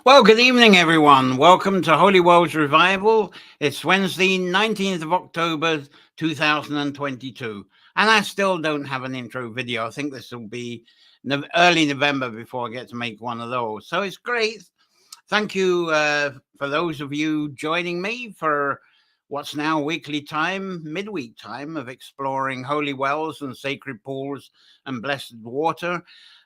Well, good evening, everyone. Welcome to Holy Wells Revival. It's Wednesday, 19th of October, 2022. And I still don't have an intro video. I think this will be early November before I get to make one of those. So it's great. Thank you for those of you joining me for what's now weekly time, midweek time of exploring holy wells and sacred pools and blessed water.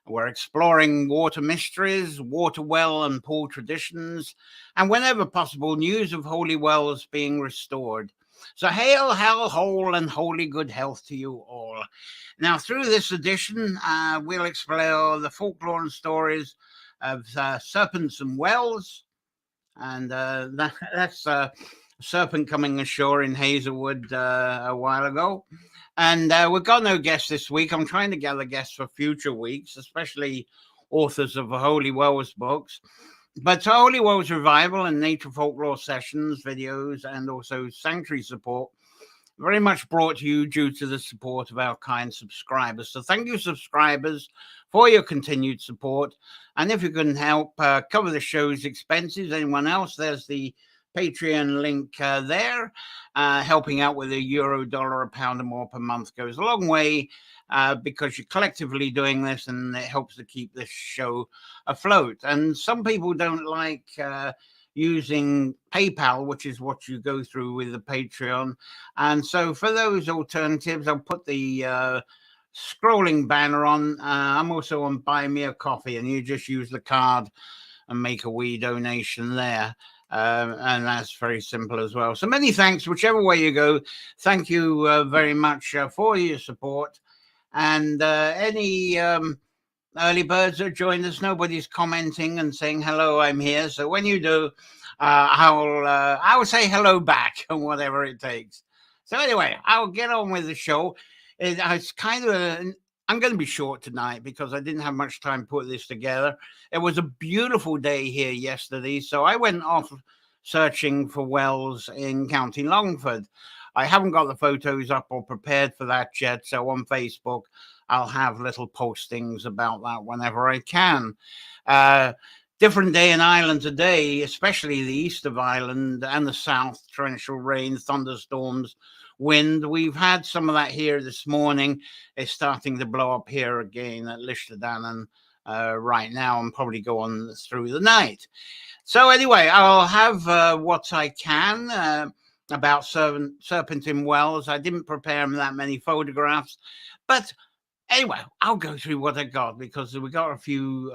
We're exploring water mysteries, water well and pool traditions, and whenever possible, news of holy wells being restored. So hail, hail, whole, and holy good health to you all. Now, through this edition, we'll explore the folklore and stories of Serpents and Wells, and that's a serpent coming ashore in Hazelwood a while ago. And we've got no guests this week. I'm trying to gather guests for future weeks, especially authors of the Holy Wells books. But Holy Wells Revival and Nature Folklore sessions, videos, and also sanctuary support very much brought to you due to the support of our kind subscribers. So thank you, subscribers, for your continued support. And if you can help cover the show's expenses, anyone else, there's the Patreon link there. Helping out with €1, dollar, a pound, or more per month goes a long way because you're collectively doing this, and it helps to keep this show afloat. And some people don't like using PayPal, which is what you go through with the Patreon. And so for those alternatives, I'll put the scrolling banner on. I'm also on Buy Me a Coffee, and you just use the card and make a wee donation there. And that's very simple as well. So many thanks, whichever way you go. Thank you very much for your support. And any early birds that joined us, nobody's commenting and saying hello, I'm here. So when you do, I'll say hello back and whatever it takes. So anyway, I'll get on with the show. It's kind of I'm going to be short tonight because I didn't have much time to put this together. It was a beautiful day here yesterday, so I went off searching for wells in County Longford. I haven't got the photos up or prepared for that yet, so on Facebook, I'll have little postings about that whenever I can. Different day in Ireland today, especially the east of Ireland and the south, torrential rain, thunderstorms, wind. We've had some of that here this morning. It's starting to blow up here again at Lichterdannon right now and probably go on through the night. So anyway, I'll have what I can about Serpent in Wells. I didn't prepare that many photographs, but anyway, I'll go through what I got because we got a few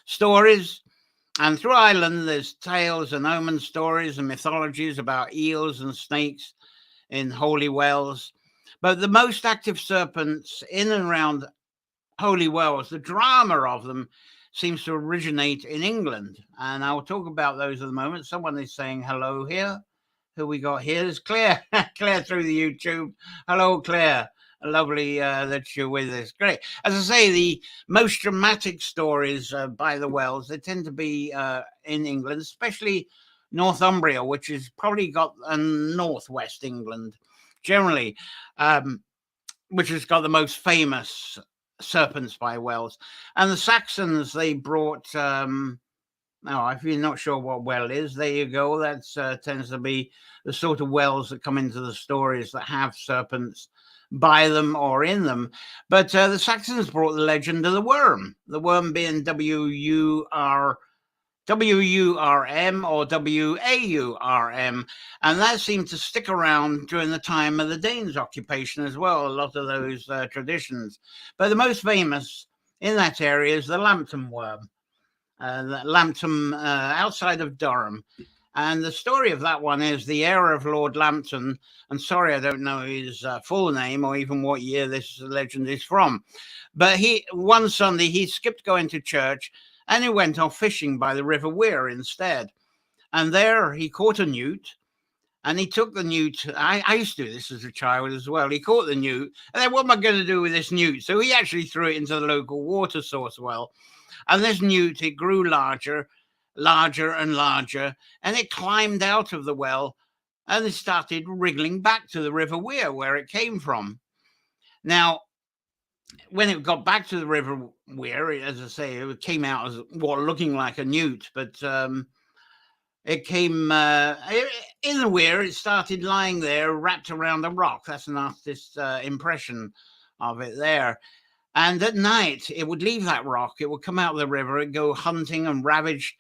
stories. And through Ireland, there's tales and omen stories and mythologies about eels and snakes in holy wells. But the most active serpents in and around holy wells, the drama of them seems to originate in England. And I'll talk about those at the moment. Someone is saying hello here. Who we got here? There's Claire. Claire through the YouTube. Hello, Claire. Lovely that you're with us. Great. As I say, the most dramatic stories by the wells, they tend to be in England, especially Northumbria, which has probably got northwest England generally, which has got the most famous serpents by wells. And the Saxons, they brought... now, if you're not sure what well is, there you go. That tends to be the sort of wells that come into the stories that have serpents by them or in them. But the Saxons brought the legend of the worm being W-U-R-M or W-A-U-R-M. And that seemed to stick around during the time of the Danes' occupation as well, a lot of those traditions. But the most famous in that area is the Lambton worm. Lambton outside of Durham. And the story of that one is the heir of Lord Lambton, and sorry, I don't know his full name or even what year this legend is from, but one Sunday he skipped going to church and he went off fishing by the River Wear instead. And there he caught a newt, and he took the newt. I used to do this as a child as well. He caught the newt, and then what am I going to do with this newt? So he actually threw it into the local water source well. And this newt, it grew larger and larger, and it climbed out of the well and it started wriggling back to the River Wear where it came from. Now, when it got back to the River weir. As I say, it came out as what looking like a newt, but it came in the weir. It started lying there, wrapped around a rock. That's an artist's impression of it there. And at night, it would leave that rock. It would come out of the river. It'd go hunting and ravage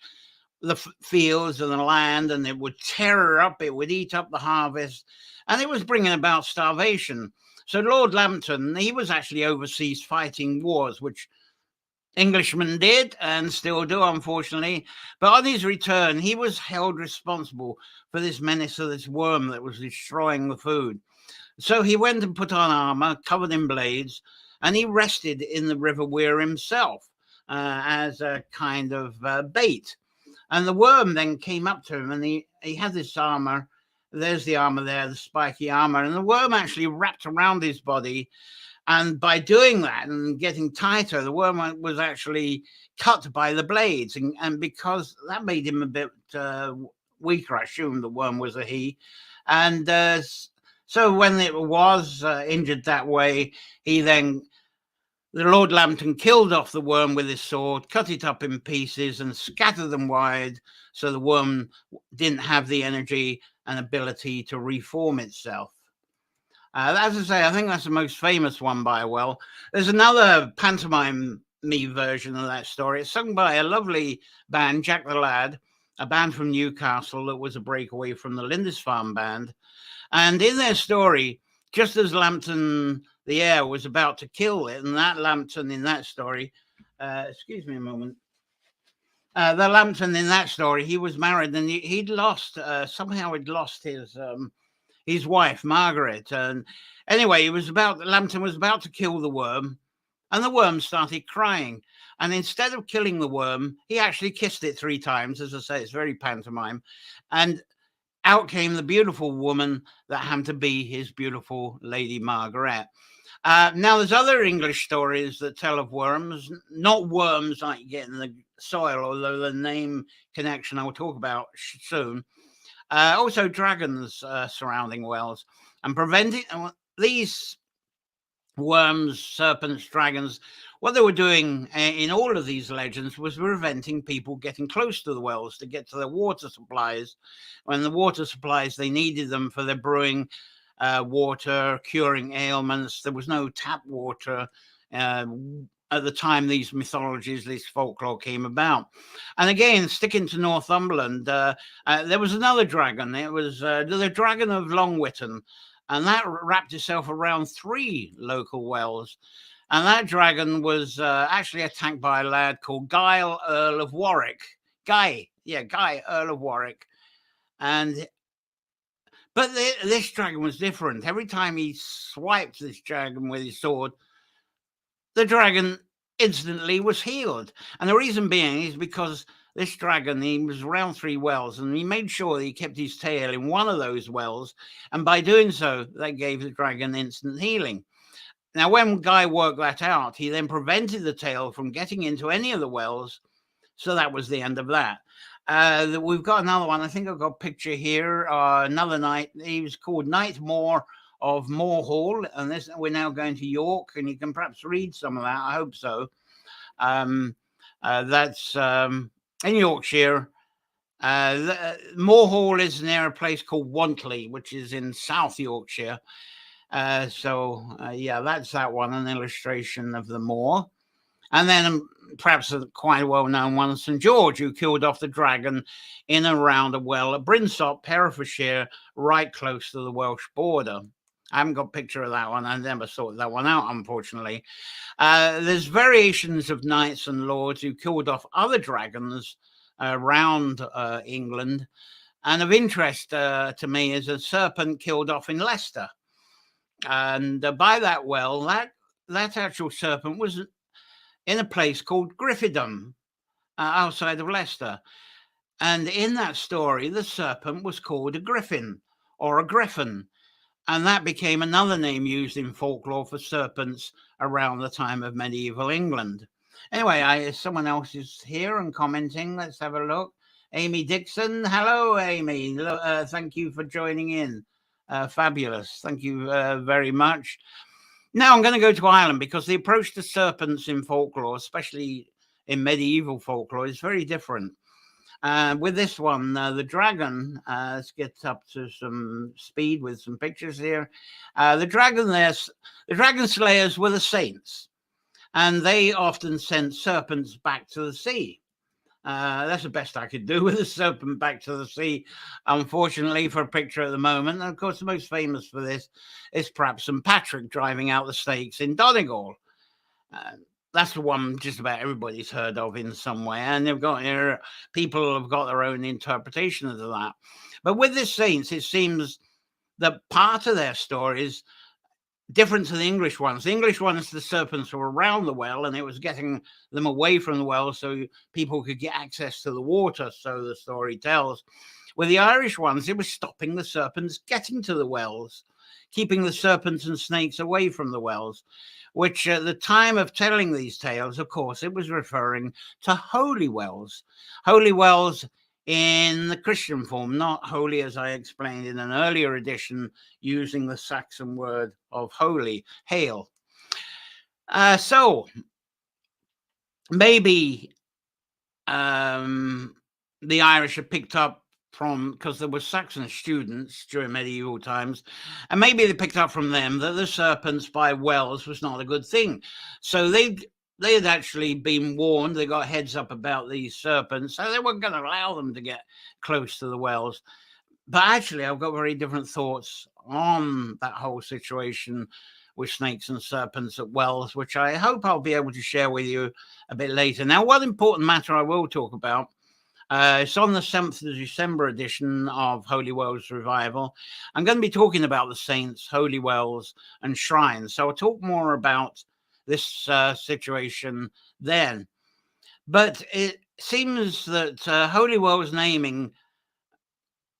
the fields and the land, and it would tear up. It would eat up the harvest, and it was bringing about starvation. So Lord Lambton, he was actually overseas fighting wars, which Englishmen did and still do, unfortunately. But on his return, he was held responsible for this menace of this worm that was destroying the food. So he went and put on armor, covered in blades, and he rested in the river weir himself as a kind of bait. And the worm then came up to him, and he had this armor. There's the armor there, the spiky armor. And the worm actually wrapped around his body. And by doing that and getting tighter, the worm was actually cut by the blades. And because that made him a bit weaker, I assume the worm was a he. And so when it was injured that way, the Lord Lambton killed off the worm with his sword, cut it up in pieces and scattered them wide so the worm didn't have the energy and ability to reform itself. As I say, I think that's the most famous one by Well. There's another pantomime version of that story. It's sung by a lovely band, Jack the Lad, a band from Newcastle that was a breakaway from the Lindisfarne band. And in their story, just as Lambton the heir was about to kill it, and that Lambton in that story, excuse me a moment, the Lambton in that story, he was married and he'd lost, somehow he'd lost his wife, Margaret. And anyway, Lambton was about to kill the worm, and the worm started crying. And instead of killing the worm, he actually kissed it 3 times. As I say, it's very pantomime. And out came the beautiful woman that happened to be his beautiful Lady Margaret. Now, there's other English stories that tell of worms, not worms like you get in the soil, although the name connection I'll talk about soon. Also dragons surrounding wells, and preventing these worms, serpents, dragons. What they were doing in all of these legends was preventing people getting close to the wells to get to their water supplies. When the water supplies, they needed them for their brewing water, curing ailments. There was no tap water at the time these mythologies, this folklore came about. And again, sticking to Northumberland, there was another dragon. It was the dragon of Longwitton, and that wrapped itself around 3 local wells. And that dragon was actually attacked by a lad called Guy, Earl of Warwick. Guy, Earl of Warwick. But this dragon was different. Every time he swiped this dragon with his sword, the dragon instantly was healed. And the reason being is because this dragon, he was around 3 wells, and he made sure that he kept his tail in one of those wells. And by doing so, that gave the dragon instant healing. Now, when Guy worked that out, he then prevented the tail from getting into any of the wells. So that was the end of that. We've got another one. I think I've got a picture here. Another knight. He was called Knight More of More Hall. And we're now going to York, and you can perhaps read some of that. I hope so. That's in Yorkshire. More Hall is near a place called Wantley, which is in South Yorkshire. Yeah, that's that one, an illustration of the Moor. And then perhaps a quite well-known one, St. George, who killed off the dragon in and around a well at Brinsop, Herefordshire, right close to the Welsh border. I haven't got a picture of that one. I never sorted that one out, unfortunately. There's variations of knights and lords who killed off other dragons around England. And of interest to me is a serpent killed off in Leicester. And by that well, that actual serpent was in a place called Gryphon, outside of Leicester. And in that story, the serpent was called a griffin or a griffin. And that became another name used in folklore for serpents around the time of medieval England. Anyway, someone else is here and commenting. Let's have a look. Amy Dixon. Hello, Amy. Thank you for joining in. Fabulous. Thank you very much. Now I'm going to go to Ireland because the approach to serpents in folklore, especially in medieval folklore, is very different. With this one, the dragon, let's get up to some speed with some pictures here. The dragon slayers were the saints, and they often sent serpents back to the sea. That's the best I could do with a serpent back to the sea, unfortunately, for a picture at the moment. And of course, the most famous for this is perhaps St. Patrick driving out the snakes in Donegal. That's the one just about everybody's heard of in some way. And they've got people have got their own interpretation of that. But with the saints, it seems that part of their story is different to the English ones. The English ones, the serpents were around the well and it was getting them away from the well so people could get access to the water, so the story tells. With the Irish ones, it was stopping the serpents getting to the wells, keeping the serpents and snakes away from the wells, which at the time of telling these tales, of course, it was referring to holy wells. Holy wells in the Christian form, not holy as I explained in an earlier edition, using the Saxon word of holy, hail. So maybe the Irish have picked up from, because there were Saxon students during medieval times, and maybe they picked up from them that the serpents by wells was not a good thing. So they had actually been warned, they got heads up about these serpents, so they weren't going to allow them to get close to the wells. But actually, I've got very different thoughts on that whole situation with snakes and serpents at wells, which I hope I'll be able to share with you a bit later. Now, one important matter I will talk about, it's on the 7th of December edition of Holy Wells Revival. I'm going to be talking about the saints, holy wells, and shrines. So I'll talk more about this situation then. But it seems that holy wells naming,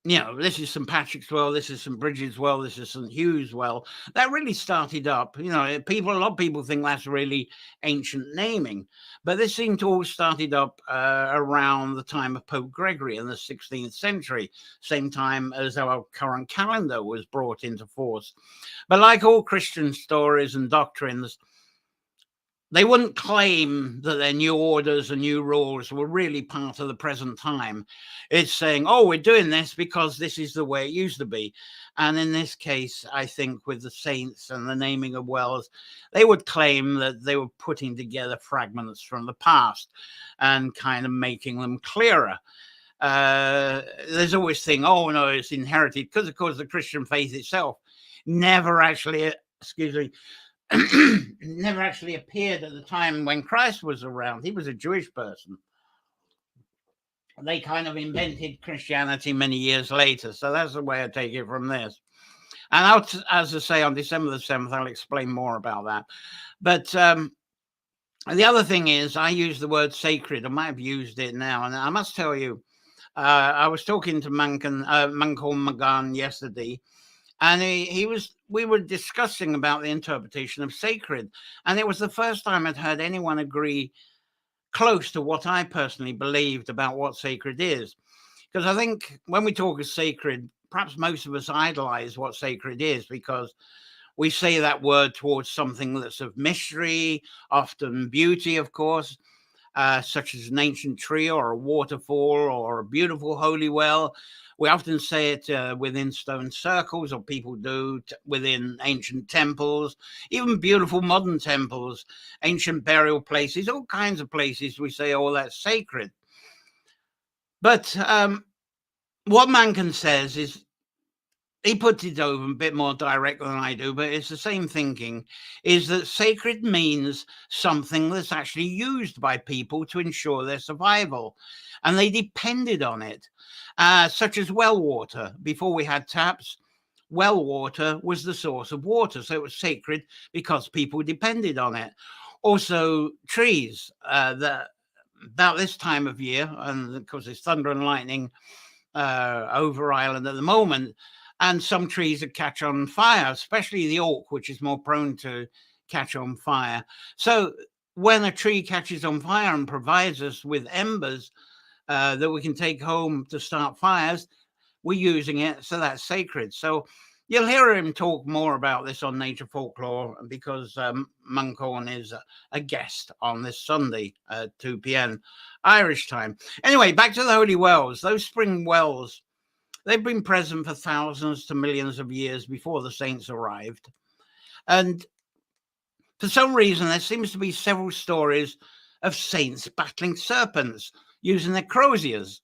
this is St. Patrick's Well, this is St. Bridget's Well, this is St. Hugh's Well, that really started up, a lot of people think that's really ancient naming, but this seemed to all started up around the time of Pope Gregory in the 16th century, same time as our current calendar was brought into force. But like all Christian stories and doctrines, they wouldn't claim that their new orders and new rules were really part of the present time. It's saying, oh, we're doing this because this is the way it used to be. And in this case, I think with the saints and the naming of wells, they would claim that they were putting together fragments from the past and kind of making them clearer. There's always thing, oh, no, it's inherited, because, of course, the Christian faith itself never actually, never actually appeared at the time when Christ was around. He was a Jewish person. They kind of invented Christianity many years later. So that's the way I take it from this. And as I say, on December the 7th, I'll explain more about that. But the other thing is, I use the word sacred. I might have used it now. And I must tell you, I was talking to Mancolm McGann yesterday, and we were discussing about the interpretation of sacred. And it was the first time I'd heard anyone agree close to what I personally believed about what sacred is. Because I think when we talk of sacred, perhaps most of us idolize what sacred is, because we say that word towards something that's of mystery, often beauty, of course, such as an ancient tree or a waterfall or a beautiful holy well. We often say it within stone circles, or people do within ancient temples, even beautiful modern temples, ancient burial places, all kinds of places we say, oh, that's sacred. But what Mankin says is, he puts it over a bit more direct than I do, but it's the same thinking, is that sacred means something that's actually used by people to ensure their survival. And they depended on it, such as well water. Before we had taps, well water was the source of water. So it was sacred because people depended on it. Also, trees, about this time of year, and of course there's thunder and lightning over Ireland at the moment, and some trees that catch on fire, especially the oak, which is more prone to catch on fire. So when a tree catches on fire and provides us with embers that we can take home to start fires, we're using it, so that's sacred. So You'll hear him talk more about this on Nature Folklore because Munkhorn is a guest on this Sunday at 2 p.m. Irish time. Anyway, back to the Holy Wells. Those spring wells, they've been present for thousands to millions of years before the saints arrived. And for some reason, there seems to be several stories of saints battling serpents using their croziers.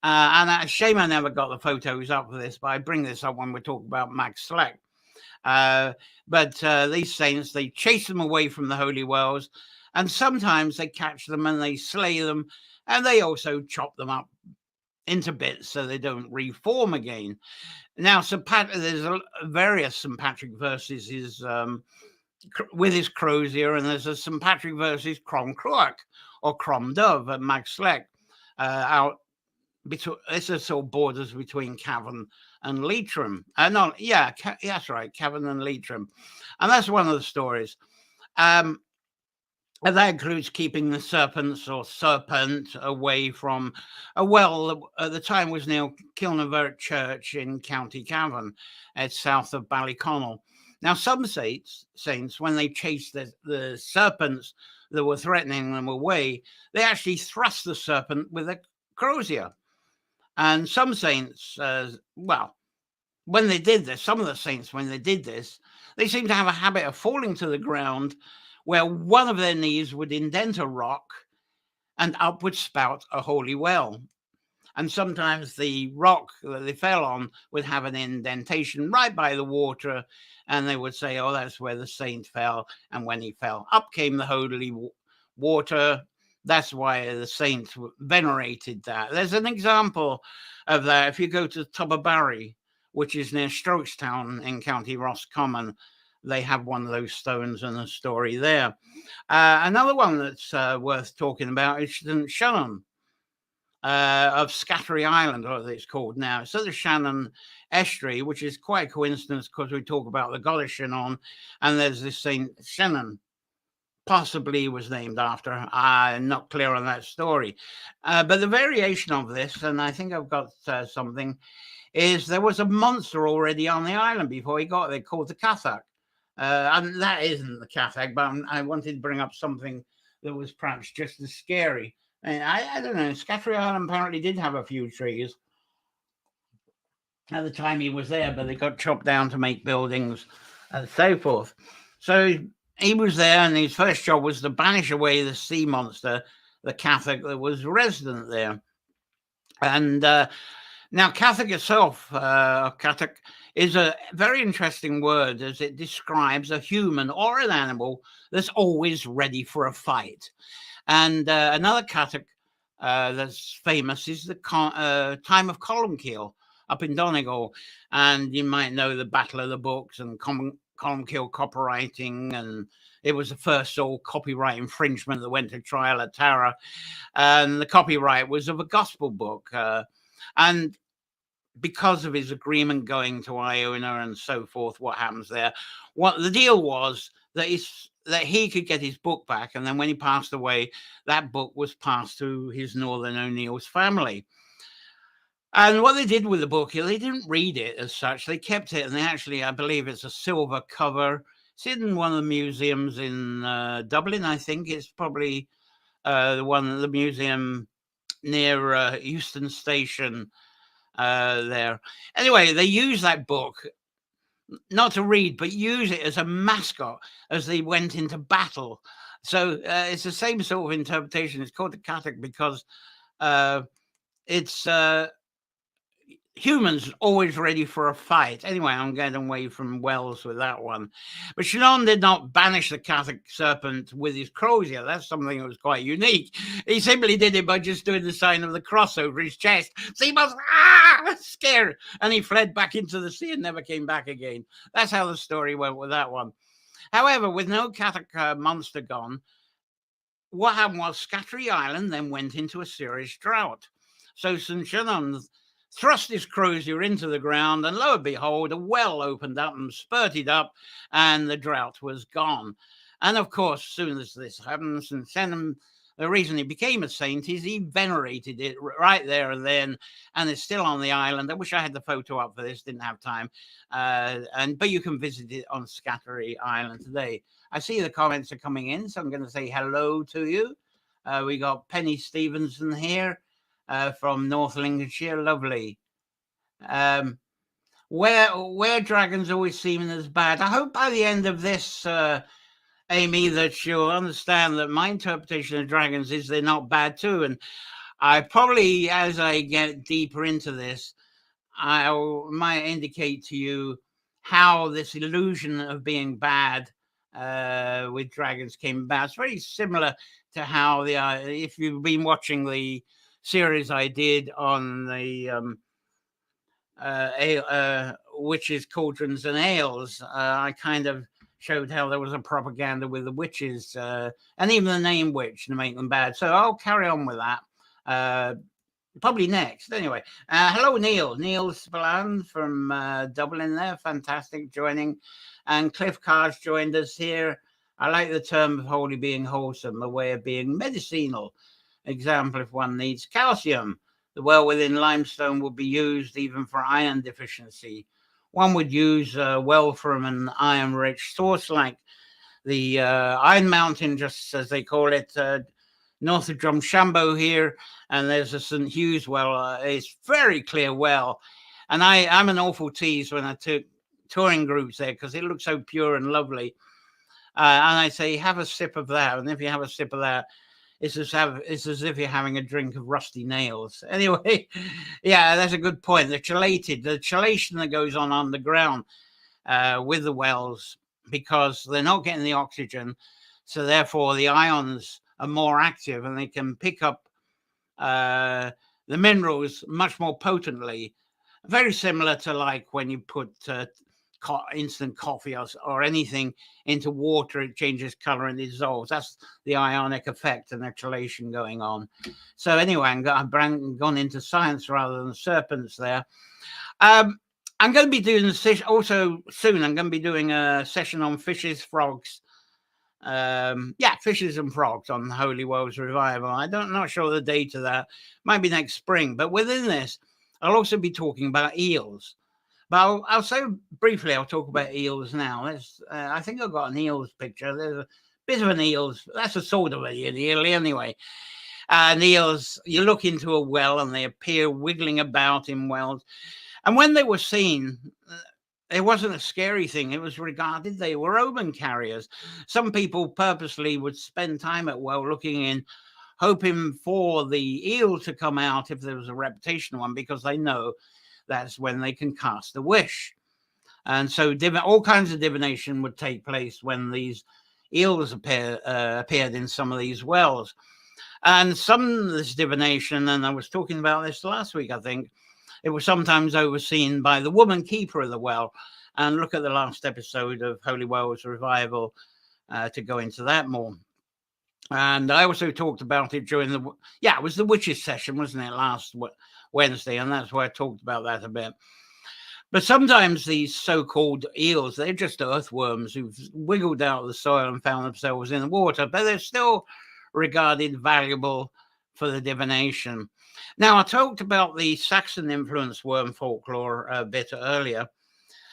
And a shame I never got the photos up for this, but I bring this up when we talk about Max Slack. But these saints, they chase them away from the holy wells, and sometimes they catch them and they slay them, and they also chop them up into bits so they don't reform again. Now, there's various St. Patrick verses with his crozier, and there's a St. Patrick verses Crom Cruach or Crom Dove at Mag Slack out. This is sort of borders between Cavan and Leitrim. That's right, Cavan and Leitrim. And that's one of the stories. And that includes keeping the serpents or serpent away from a well at the time was near Kilnavert Church in County Cavan. It's south of Ballyconnell. Now, some saints, when they chased the serpents that were threatening them away, they actually thrust the serpent with a crozier. And some saints, when they did this, some of the saints, when they did this, they seemed to have a habit of falling to the ground where one of their knees would indent a rock and up would spout a holy well. And sometimes the rock that they fell on would have an indentation right by the water, and they would say, oh, that's where the saint fell. And when he fell, up came the holy water. That's why the saints venerated that. There's an example of that if you go to Tubberbarry, which is near Strokestown in County Roscommon. They have one of those stones and a story there. Another one that's worth talking about is St. Shannon of Scattery Island, or as it's called now. So the Shannon estuary, which is quite a coincidence because we talk about the goddess Shannon, and there's this St. Shannon. Possibly was named after. I'm not clear on that story. But the variation of this, and I think I've got something, is there was a monster already on the island before he got there called the Cathach. And that isn't the Cathach, but I wanted to bring up something that was perhaps just as scary. And I don't know, Scattery Island apparently did have a few trees at the time he was there, but they got chopped down to make buildings and so forth. So he was there, and his first job was to banish away the sea monster, the Cathach that was resident there. And now Cathach itself, Cathach, is a very interesting word as it describes a human or an animal that's always ready for a fight. And another Cathach that's famous is the time of Columkille up in Donegal. And you might know the Battle of the Books and Columkille copywriting, and it was the first sole copyright infringement that went to trial at Tara, and the copyright was of a gospel book, and because of his agreement going to Iona and so forth, what happens there? What the deal was that he could get his book back, and then when he passed away, that book was passed to his Northern O'Neill's family. And what they did with the book, they didn't read it as such. They kept it, and they actually, I believe it's a silver cover. It's in one of the museums in Dublin, I think. It's probably the museum near Euston Station there. Anyway, they use that book, not to read, but use it as a mascot as they went into battle. So it's the same sort of interpretation. It's called the Cathach because it's... humans always ready for a fight. Anyway, I'm getting away from Wells with that one. But Shannon did not banish the Cathach serpent with his crozier. That's something that was quite unique. He simply did it by just doing the sign of the cross over his chest. So he was scared, and he fled back into the sea and never came back again. That's how the story went with that one. However, with no Cathach monster gone, what happened was Scattery Island then went into a serious drought. So St. Shannon thrust his crozier into the ground, and lo and behold, a well opened up and spurted up, and the drought was gone. And of course, as soon as this happened, St. Shannon the reason he became a saint is he venerated it right there and then, and it's still on the island. I wish I had the photo up for this, didn't have time. But you can visit it on Scattery Island today. I see the comments are coming in, so I'm going to say hello to you. We got Penny Stevenson here from North Lincolnshire. Lovely. Where dragons always seem as bad. I hope by the end of this, Amy, that you'll understand that my interpretation of dragons is they're not bad too. And I probably, as I get deeper into this, I might indicate to you how this illusion of being bad with dragons came about. It's very similar to how if you've been watching the series I did on the witches, cauldrons, and ales, I kind of showed how there was a propaganda with the witches and even the name witch to make them bad. So I'll carry on with that. Probably next. Anyway, hello, Neil. Neil Spillane from Dublin there. Fantastic joining. And Cliff Carr's joined us here. I like the term of holy being wholesome, a way of being medicinal. Example, if one needs calcium, the well within limestone would be used even for iron deficiency. One would use a well from an iron-rich source like the Iron Mountain, just as they call it, north of Drumshambo here, and there's a St. Hugh's well. It's very clear well, and I'm an awful tease when I took touring groups there because it looks so pure and lovely. And I say, have a sip of that, and if you have a sip of that, it's as if you're having a drink of rusty nails. Anyway, yeah, that's a good point. The chelation that goes on underground with the wells, because they're not getting the oxygen, so therefore the ions are more active and they can pick up the minerals much more potently. Very similar to like when you put instant coffee or anything into water, it changes color and dissolves. That's the ionic effect and the chelation going on. So anyway, I've gone into science rather than serpents there. I'm going to be doing also soon. I'm going to be doing a session on fishes, frogs. Fishes and frogs on Holy Wells Revival. I'm not sure the date of that. Might be next spring. But within this, I'll also be talking about eels. But I'll say briefly, I'll talk about eels now. I think I've got an eels picture. There's a bit of an eels. That's a sort of an eel anyway. And eels, you look into a well and they appear wiggling about in wells. And when they were seen, it wasn't a scary thing. It was regarded they were omen carriers. Some people purposely would spend time at well looking in, hoping for the eel to come out if there was a reputational one, because they know that's when they can cast a wish. And so all kinds of divination would take place when these eels appeared in some of these wells. And some of this divination, and I was talking about this last week, I think, it was sometimes overseen by the woman keeper of the well. And look at the last episode of Holy Wells Revival to go into that more. And I also talked about it during it was the witches session, wasn't it, last Wednesday? And that's where I talked about that a bit. But sometimes these so-called eels, they're just earthworms who've wiggled out of the soil and found themselves in the water, but they're still regarded valuable for the divination. Now, I talked about the Saxon-influenced worm folklore a bit earlier.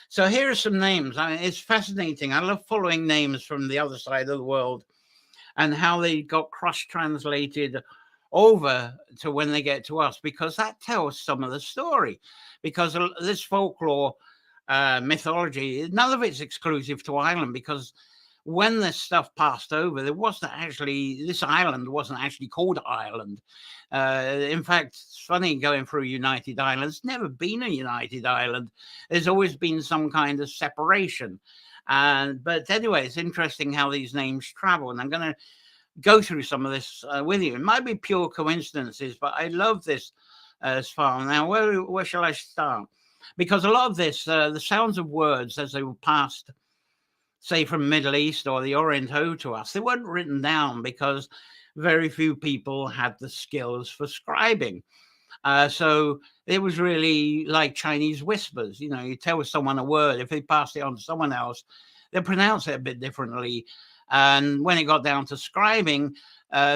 So here are some names. It's fascinating. I love following names from the other side of the world and how they got cross-translated over to when they get to us, because that tells some of the story. Because this folklore mythology, none of it's exclusive to Ireland, because when this stuff passed over, this island wasn't actually called Ireland. In fact, it's funny going through United Islands, never been a United Island. There's always been some kind of separation. But anyway, it's interesting how these names travel, and I'm going to go through some of this with you. It might be pure coincidences, but I love this as far. Now, where shall I start? Because a lot of this, the sounds of words as they were passed, say from Middle East or the Orient over to us, they weren't written down because very few people had the skills for scribing. So it was really like Chinese whispers. You know, you tell someone a word, if they pass it on to someone else, they pronounce it a bit differently. And when it got down to scribing,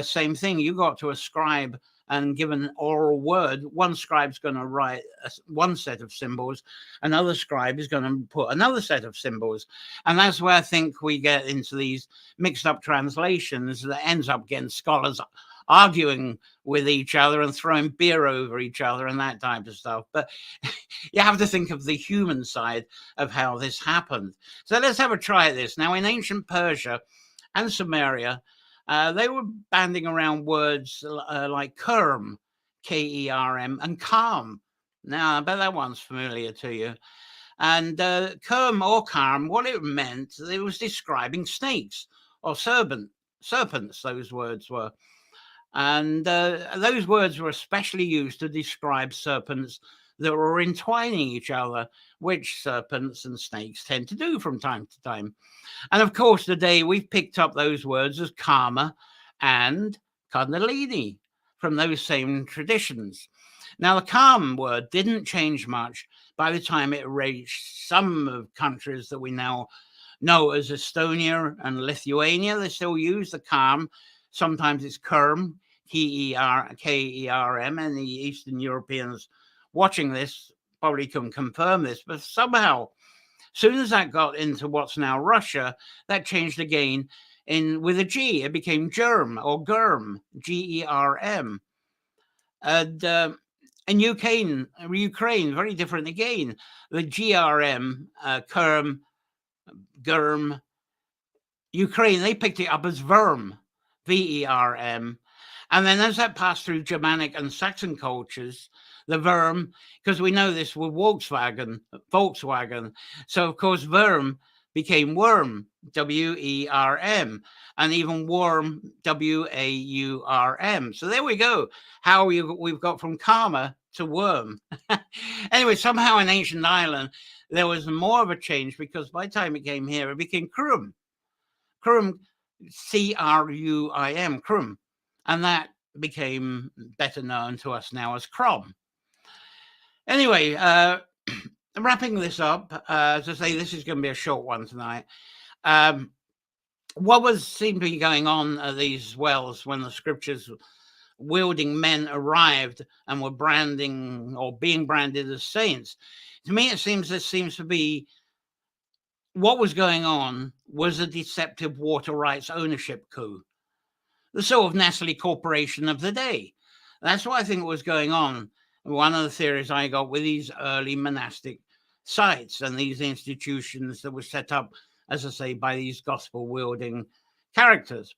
same thing. You got to a scribe and give an oral word. One scribe's going to write one set of symbols. Another scribe is going to put another set of symbols. And that's where I think we get into these mixed up translations that ends up getting scholars arguing with each other and throwing beer over each other and that type of stuff. But you have to think of the human side of how this happened. So let's have a try at this. Now, in ancient Persia and Samaria, they were banding around words like kerm, K-E-R-M, and calm. Now, I bet that one's familiar to you. And kerm or calm, what it meant, it was describing snakes or serpents, those words were. And those words were especially used to describe serpents that were entwining each other, which serpents and snakes tend to do from time to time. And of course, today we've picked up those words as karma and kundalini from those same traditions. Now, the calm word didn't change much by the time it reached some of countries that we now know as Estonia and Lithuania. They still use the calm. Sometimes it's kerm, K-E-R-M, and the Eastern Europeans watching this probably can confirm this, but somehow, as soon as that got into what's now Russia, that changed again with a G. It became germ or germ, G-E-R-M. And in Ukraine, very different again. The G-R-M, kerm, germ, Ukraine, they picked it up as verm, V-E-R-M. And then as that passed through Germanic and Saxon cultures, the verm, because we know this with Volkswagen. So, of course, verm became worm, W-E-R-M, and even worm, W-A-U-R-M. So there we go, how we've got from karma to worm. Anyway, somehow in ancient Ireland, there was more of a change because by the time it came here, it became crum. Crum, C-R-U-I-M, crum. And that became better known to us now as crom. Anyway, wrapping this up, as I say, this is going to be a short one tonight. What seemed to be going on at these wells when the scriptures wielding men arrived and were branding or being branded as saints? To me, this seems to be what was going on was a deceptive water rights ownership coup. The sort of Nestle Corporation of the day. That's what I think was going on. One of the theories I got with these early monastic sites and these institutions that were set up, as I say, by these gospel-wielding characters.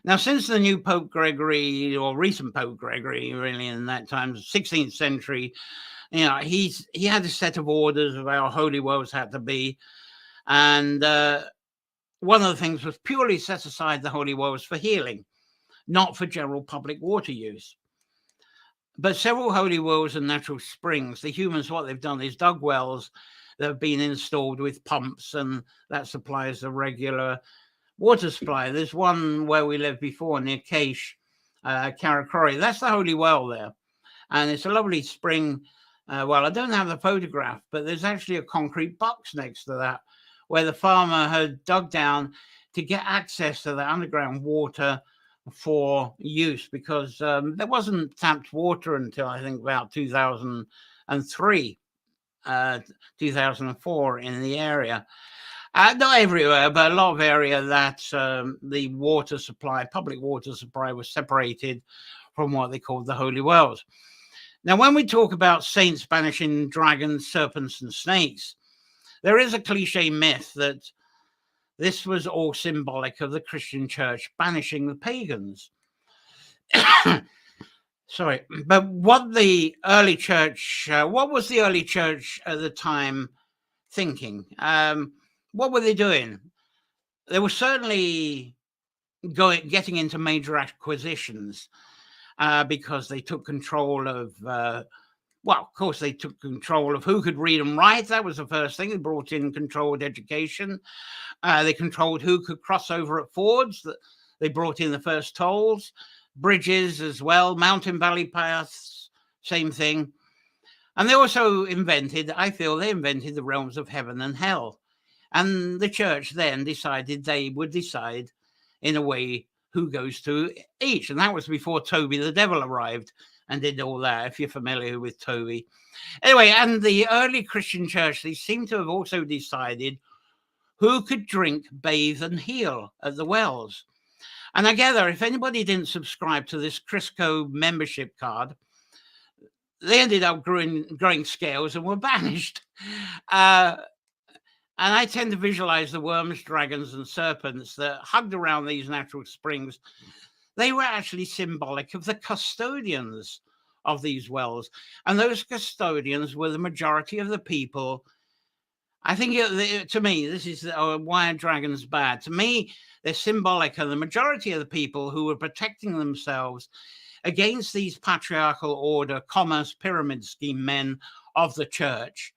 Now, since the new Pope Gregory, or recent Pope Gregory, really in that time, 16th century, he had a set of orders of how holy wells had to be. And one of the things was purely set aside the holy wells for healing, not for general public water use. But several holy wells and natural springs, the humans, what they've done is dug wells that have been installed with pumps, and that supplies a regular water supply. There's one where we lived before near Caish, Carracrory. That's the holy well there. And it's a lovely spring. Well, I don't have the photograph, but there's actually a concrete box next to that where the farmer had dug down to get access to the underground water for use, because there wasn't tapped water until I think about 2003, 2004 in the area. Not everywhere, but a lot of area that the water supply, public water supply, was separated from what they called the holy wells. Now, when we talk about saints banishing dragons, serpents, and snakes, there is a cliche myth that this was all symbolic of the Christian church banishing the pagans. Sorry, but what was the early church at the time thinking? What were they doing? They were certainly getting into major acquisitions because they took control of, of course, they took control of who could read and write. That was the first thing. They brought in controlled education. They controlled who could cross over at fords. They brought in the first tolls, bridges as well, mountain valley paths, same thing. And they also invented the realms of heaven and hell. And the church then decided they would decide in a way, who goes to each. And that was before Toby the Devil arrived and did all that, if you're familiar with Toby. Anyway, and the early Christian church, they seem to have also decided who could drink, bathe, and heal at the wells. And I gather if anybody didn't subscribe to this Crisco membership card, they ended up growing scales and were banished. And I tend to visualize the worms, dragons, and serpents that hugged around these natural springs. They were actually symbolic of the custodians of these wells. And those custodians were the majority of the people. I think, to me, this is why are dragons bad? To me, they're symbolic of the majority of the people who were protecting themselves against these patriarchal order, commerce, pyramid scheme men of the church,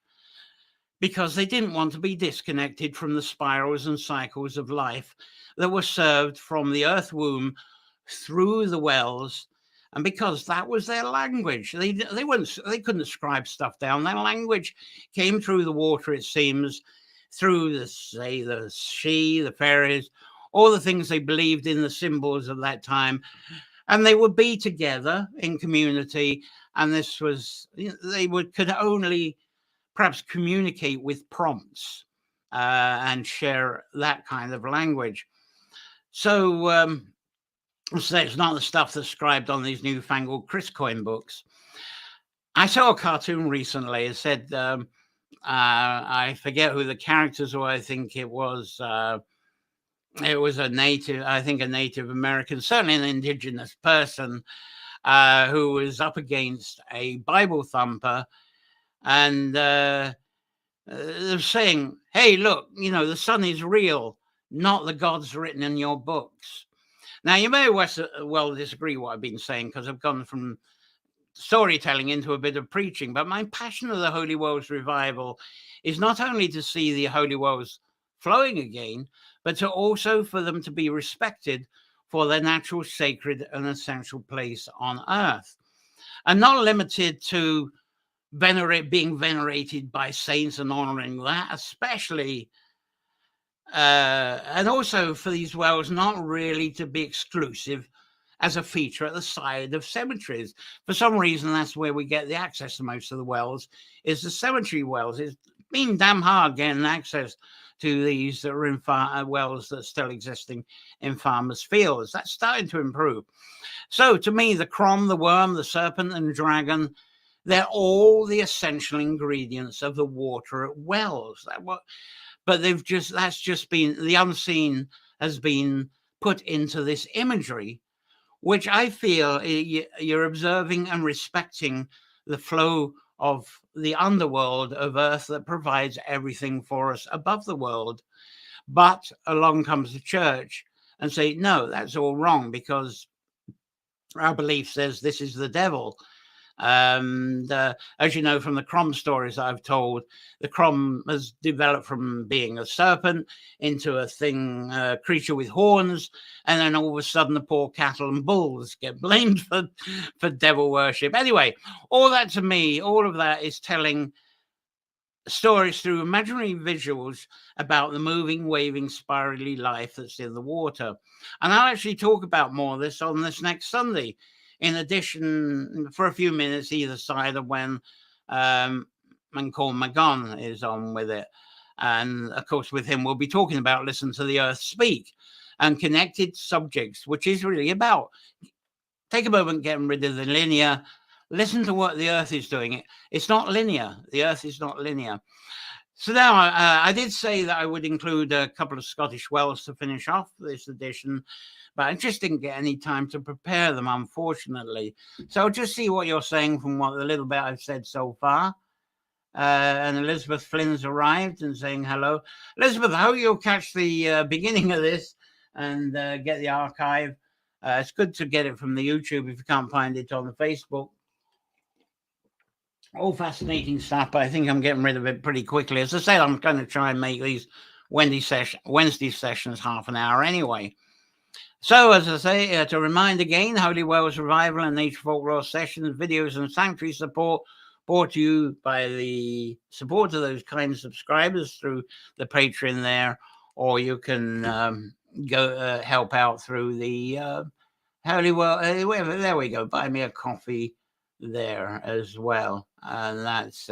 because they didn't want to be disconnected from the spirals and cycles of life that were served from the earth womb through the wells. And because that was their language, they couldn't scribe stuff down. Their language came through the water, it seems, through the she, the fairies, all the things they believed in, the symbols of that time. And they would be together in community. And this was, could only perhaps communicate with prompts and share that kind of language. So, so it's not the stuff that's scribed on these newfangled Criscoin books. I saw a cartoon recently. It said, I forget who the characters were. I think it was a Native American, certainly an indigenous person, who was up against a Bible thumper, and they're saying, hey, look, the sun is real, not the gods written in your books. Now, you may well disagree what I've been saying, because I've gone from storytelling into a bit of preaching, but my passion of the Holy Wells revival is not only to see the Holy Wells flowing again, but to also for them to be respected for their natural, sacred, and essential place on earth, and not limited to being venerated by saints and honoring that, especially. And also for these wells not really to be exclusive as a feature at the side of cemeteries. For some reason, that's where we get the access to most of the wells, is the cemetery wells. It's been damn hard getting access to these that are in wells that are still existing in farmers' fields. That's starting to improve. So to me, the crom, the worm, the serpent, and the dragon, they're all the essential ingredients of the water at wells. But that's just been, the unseen has been put into this imagery, which I feel you're observing and respecting the flow of the underworld of earth that provides everything for us above the world. But along comes the church and say, no, that's all wrong, because our belief says this is the devil. And as you know from the crom stories I've told, the crom has developed from being a serpent into a creature with horns, and then all of a sudden the poor cattle and bulls get blamed for devil worship. Anyway, all that to me, all of that is telling stories through imaginary visuals about the moving, waving, spirally life that's in the water. And I'll actually talk about more of this on this next Sunday, in addition, for a few minutes either side of when Mancor Magon is on with it. And of course, with him, we'll be talking about Listen to the Earth Speak and connected subjects, which is really about take a moment, getting rid of the linear, listen to what the earth is doing. It's not linear. The earth is not linear. So now I did say that I would include a couple of Scottish wells to finish off this edition, but I just didn't get any time to prepare them, unfortunately. So I'll just see what you're saying from what the little bit I've said so far. And Elizabeth Flynn's arrived and saying hello. Elizabeth, I hope you'll catch the beginning of this and get the archive. It's good to get it from the YouTube if you can't find it on the Facebook. All fascinating stuff, but I think I'm getting rid of it pretty quickly. As I said, I'm going to try and make these Wednesday sessions half an hour anyway. So, as I say, to remind again, Holy Wells Revival and Nature Folklore Sessions, videos and sanctuary support brought to you by the support of those kind subscribers through the Patreon there, or you can go help out through the Holy Well. There we go. Buy me a coffee there as well, and that's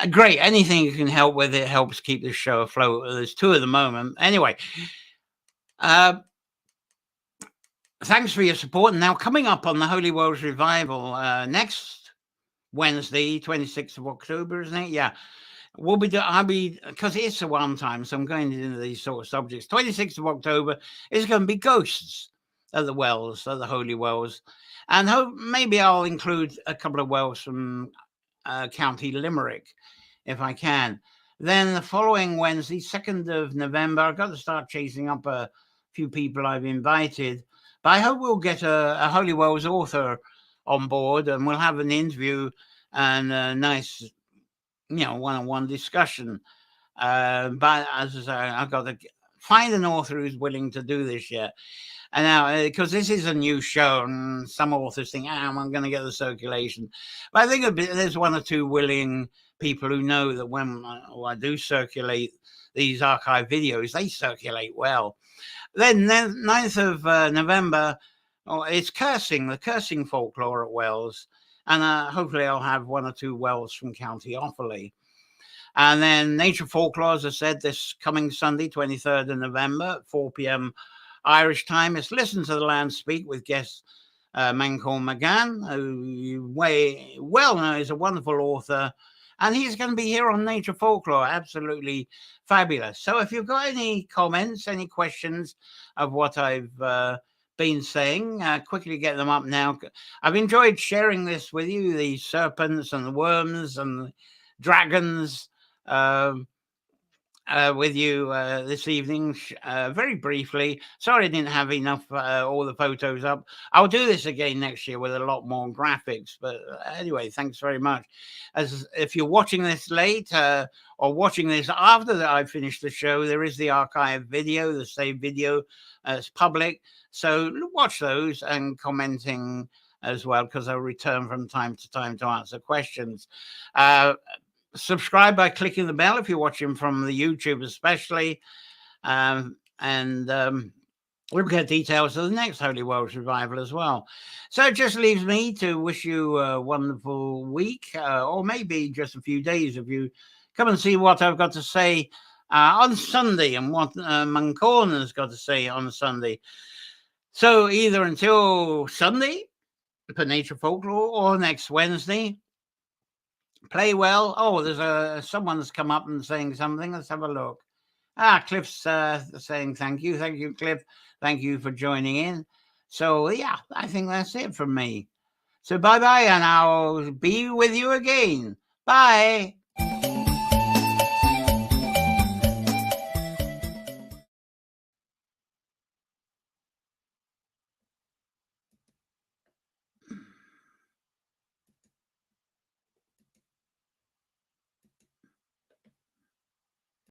great. Anything you can help with it helps keep the show afloat. There's 2 at the moment. Anyway, thanks for your support. And now coming up on the Holy Wells Revival next Wednesday, 26th of October, isn't it? Yeah. I'll be, because it's a one time, so I'm going into these sort of subjects. 26th of October is going to be ghosts at the wells, at the Holy Wells. And maybe I'll include a couple of wells from County Limerick, if I can. Then the following Wednesday, 2nd of November, I've got to start chasing up a few people I've invited. But I hope we'll get a Holy Wells author on board, and we'll have an interview and a nice, one-on-one discussion. But as I say, I've got to find an author who's willing to do this yet. And now, because this is a new show, and some authors think, I'm going to get the circulation. But I think there's 1 or 2 willing people who know that when I do circulate these archive videos, they circulate well. Then 9th of November, it's the cursing folklore at Wells. And hopefully I'll have 1 or 2 wells from County Offaly. And then Nature Folklore, as I said, this coming Sunday, 23rd of November, at 4 p.m. Irish time. It's Listen to the Land Speak with guest Mancall McGann, who you well know is a wonderful author. And he's going to be here on Nature Folklore. Absolutely fabulous. So if you've got any comments, any questions of what I've been saying, quickly get them up now. I've enjoyed sharing this with you, the serpents and the worms and the dragons with you this evening, very briefly. Sorry I didn't have enough all the photos up. I'll do this again next year with a lot more graphics, but anyway, thanks very much. As if you're watching this late or watching this after that I finished the show, there is the archive video, the saved video. It's public, so watch those and commenting as well, because I'll return from time to time to answer questions. Subscribe by clicking the bell if you're watching from the YouTube especially, and we'll get details of the next Holy Wells Revival as well. So it just leaves me to wish you a wonderful week, or maybe just a few days if you come and see what I've got to say on Sunday and what Mancall has got to say on Sunday. So either until Sunday for Nature Folklore or next Wednesday, play well. Oh, there's someone's come up and saying something. Let's have a look. Cliff's saying thank you. Thank you, Cliff. Thank you for joining in. So, yeah, I think that's it from me. So, bye-bye, and I'll be with you again. Bye.